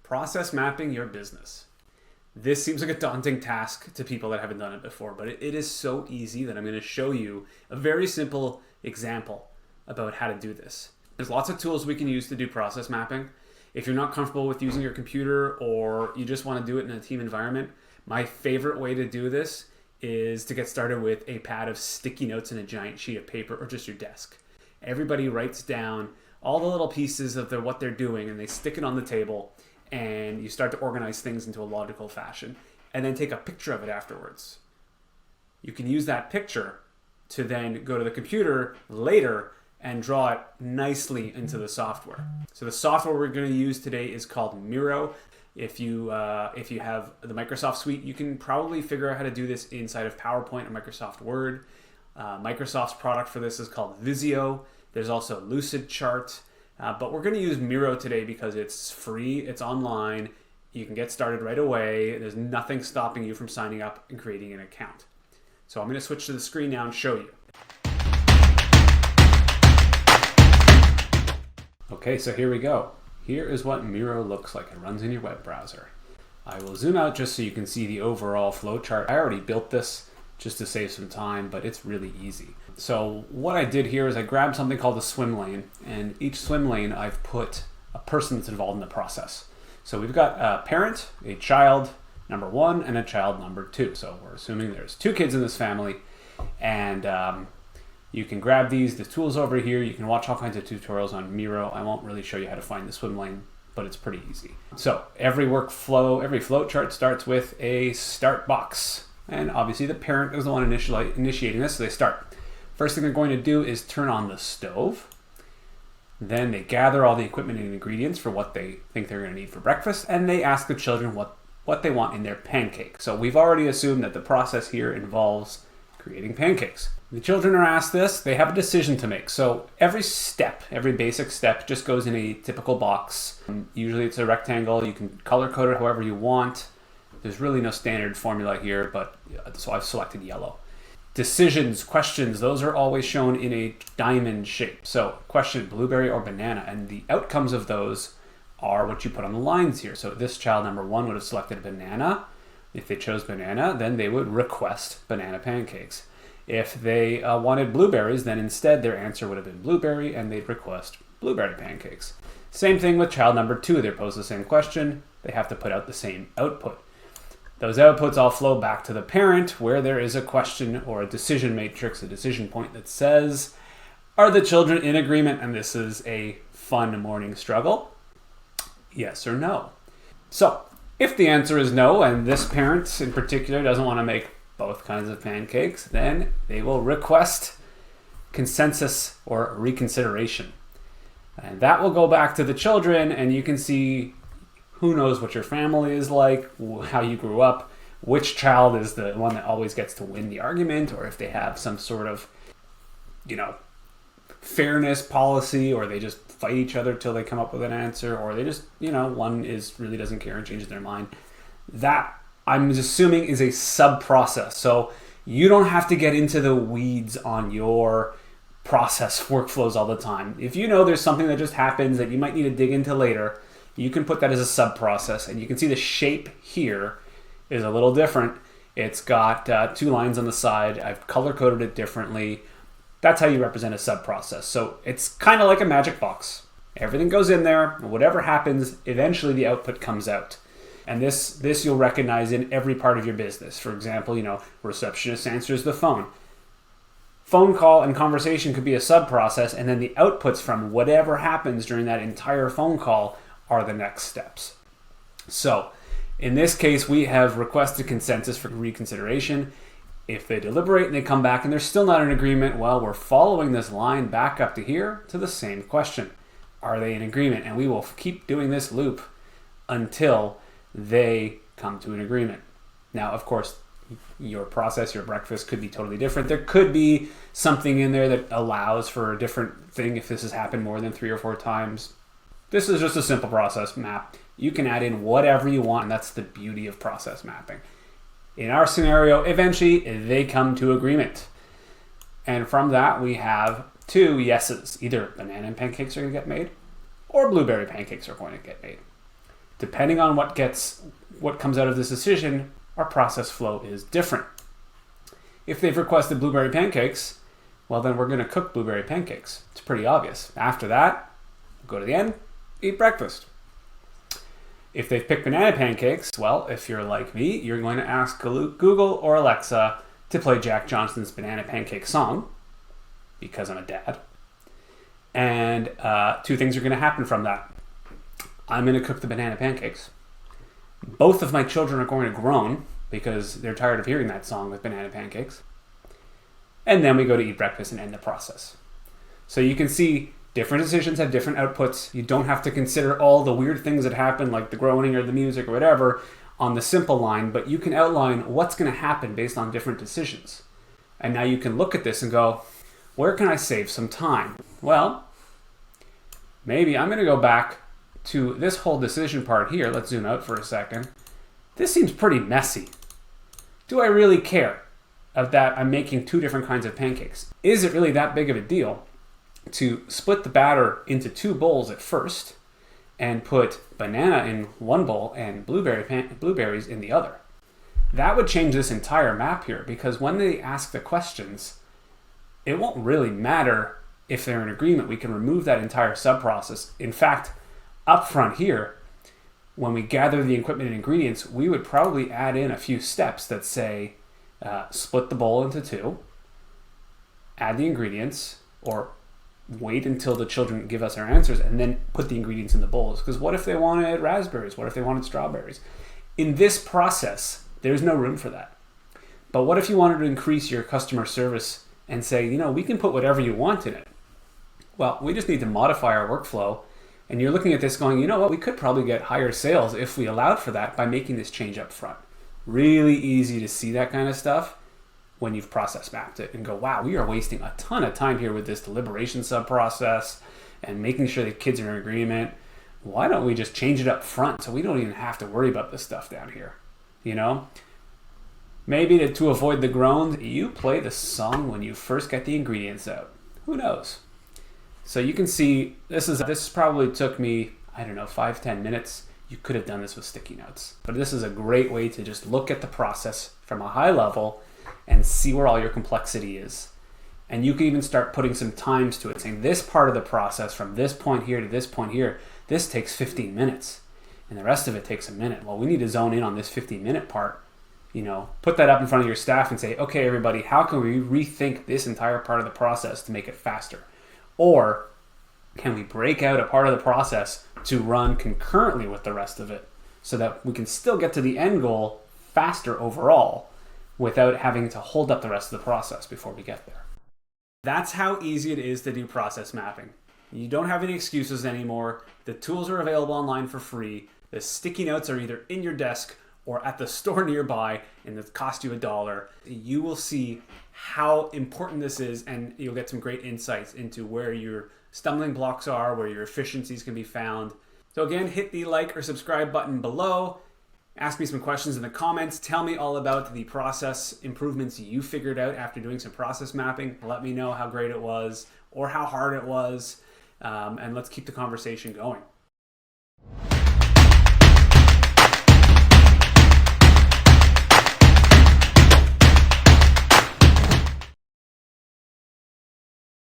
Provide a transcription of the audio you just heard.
Process mapping your business. This seems like a daunting task to people that haven't done it before, but it is so easy that I'm going to show you a very simple example about how to do this. There's lots of tools we can use to do process mapping. If you're not comfortable with using your computer or you just want to do it in a team environment, my favorite way to do this is to get started with a pad of sticky notes and a giant sheet of paper or just your desk. Everybody writes down all the little pieces of what they're doing and they stick it on the table, and you start to organize things into a logical fashion and then take a picture of it afterwards. You can use that picture to then go to the computer later and draw it nicely into the software. So the software we're going to use today is called Miro. If you have the Microsoft suite, you can probably figure out how to do this inside of PowerPoint or Microsoft Word. Microsoft's product for this is called Visio. There's also Lucidchart. But we're going to use Miro today because it's free, it's online, you can get started right away, there's nothing stopping you from signing up and creating an account. So I'm going to switch to the screen now and show you. Okay, so here we go. Here is what Miro looks like. It runs in your web browser. I will zoom out just so you can see the overall flowchart. I already built this just to save some time, but it's really easy. So what I did here is I grabbed something called a swim lane, and each swim lane I've put a person that's involved in the process. So we've got a parent, a child number 1, and a child number 2. So we're assuming there's 2 kids in this family, and you can grab the tools over here. You can watch all kinds of tutorials on Miro. I won't really show you how to find the swim lane, but it's pretty easy. So every workflow, every flow chart starts with a start box. And obviously the parent is the one initiating this, so they start. First thing they're going to do is turn on the stove. Then they gather all the equipment and ingredients for what they think they're going to need for breakfast, and they ask the children what they want in their pancake. So we've already assumed that the process here involves creating pancakes. The children are asked this, they have a decision to make. So every basic step just goes in a typical box. Usually it's a rectangle, you can color code it however you want. There's really no standard formula here, but so I've selected yellow. Decisions, questions, those are always shown in a diamond shape. So question, blueberry or banana, and the outcomes of those are what you put on the lines here. So this child number 1 would have selected banana. If they chose banana, then they would request banana pancakes. If they wanted blueberries, then instead their answer would have been blueberry, and they'd request blueberry pancakes. Same thing with child number 2. They're posed the same question. They have to put out the same output. Those outputs all flow back to the parent, where there is a question or a decision matrix, a decision point that says, are the children in agreement? And this is a fun morning struggle. Yes or no? So if the answer is no, and this parent in particular doesn't want to make both kinds of pancakes, then they will request consensus or reconsideration. And that will go back to the children, and you can see who knows what your family is like, how you grew up, which child is the one that always gets to win the argument, or if they have some sort of, fairness policy, or they just fight each other till they come up with an answer, or they just, one really doesn't care and changes their mind. That, I'm assuming, is a sub-process. So you don't have to get into the weeds on your process workflows all the time. If you know there's something that just happens that you might need to dig into later, you can put that as a sub-process, and you can see the shape here is a little different. It's got 2 lines on the side. I've color-coded it differently. That's how you represent a sub-process. So it's kind of like a magic box. Everything goes in there, and whatever happens, eventually the output comes out. And this you'll recognize in every part of your business. For example, receptionist answers the phone. Phone call and conversation could be a sub-process, and then the outputs from whatever happens during that entire phone call are the next steps. So in this case, we have requested consensus for reconsideration. If they deliberate and they come back and they're still not in agreement, well, we're following this line back up to here to the same question. Are they in agreement? And we will keep doing this loop until they come to an agreement. Now, of course, your process, your breakfast could be totally different. There could be something in there that allows for a different thing if this has happened more than 3 or 4 times. This is just a simple process map. You can add in whatever you want, and that's the beauty of process mapping. In our scenario, eventually they come to agreement. And from that, we have 2 yeses. Either banana pancakes are going to get made, or blueberry pancakes are going to get made. Depending on what comes out of this decision, our process flow is different. If they've requested blueberry pancakes, well, then we're going to cook blueberry pancakes. It's pretty obvious. After that, go to the end, eat breakfast. If they've picked banana pancakes, well, if you're like me, you're going to ask Google or Alexa to play Jack Johnson's Banana Pancake song, because I'm a dad. And two things are going to happen from that. I'm going to cook the banana pancakes. Both of my children are going to groan because they're tired of hearing that song with banana pancakes. And then we go to eat breakfast and end the process. So you can see different decisions have different outputs. You don't have to consider all the weird things that happen, like the groaning or the music or whatever, on the simple line, but you can outline what's going to happen based on different decisions. And now you can look at this and go, where can I save some time? Well, maybe I'm going to go back to this whole decision part here. Let's zoom out for a second. This seems pretty messy. Do I really care that I'm making two different kinds of pancakes? Is it really that big of a deal to split the batter into two bowls at first and put banana in one bowl and blueberries in the other? That would change this entire map here, because when they ask the questions, it won't really matter if they're in agreement. We can remove that entire sub-process. In fact, up front here, when we gather the equipment and ingredients, we would probably add in a few steps that say, split the bowl into two, add the ingredients, or wait until the children give us our answers and then put the ingredients in the bowls. Because what if they wanted raspberries? What if they wanted strawberries? In this process, there's no room for that. But what if you wanted to increase your customer service and say, we can put whatever you want in it? Well, we just need to modify our workflow. And you're looking at this going, we could probably get higher sales if we allowed for that by making this change up front. Really easy to see that kind of stuff when you've process mapped it and go, wow, we are wasting a ton of time here with this deliberation sub-process and making sure the kids are in agreement. Why don't we just change it up front so we don't even have to worry about this stuff down here? Maybe to avoid the groans, you play the song when you first get the ingredients out. Who knows? So you can see this probably took me, 5-10 minutes. You could have done this with sticky notes. But this is a great way to just look at the process from a high level and see where all your complexity is. And you can even start putting some times to it, saying this part of the process from this point here to this point here, this takes 15 minutes. And the rest of it takes a minute. Well, we need to zone in on this 15-minute part. Put that up in front of your staff and say, okay, everybody, how can we rethink this entire part of the process to make it faster? Or can we break out a part of the process to run concurrently with the rest of it so that we can still get to the end goal faster overall without having to hold up the rest of the process before we get there? That's how easy it is to do process mapping. You don't have any excuses anymore. The tools are available online for free. The sticky notes are either in your desk or at the store nearby, and it cost you $1. You will see how important this is, and you'll get some great insights into where your stumbling blocks are, where your efficiencies can be found. So again, hit the like or subscribe button below. Ask me some questions in the comments. Tell me all about the process improvements you figured out after doing some process mapping. Let me know how great it was or how hard it was, and let's keep the conversation going.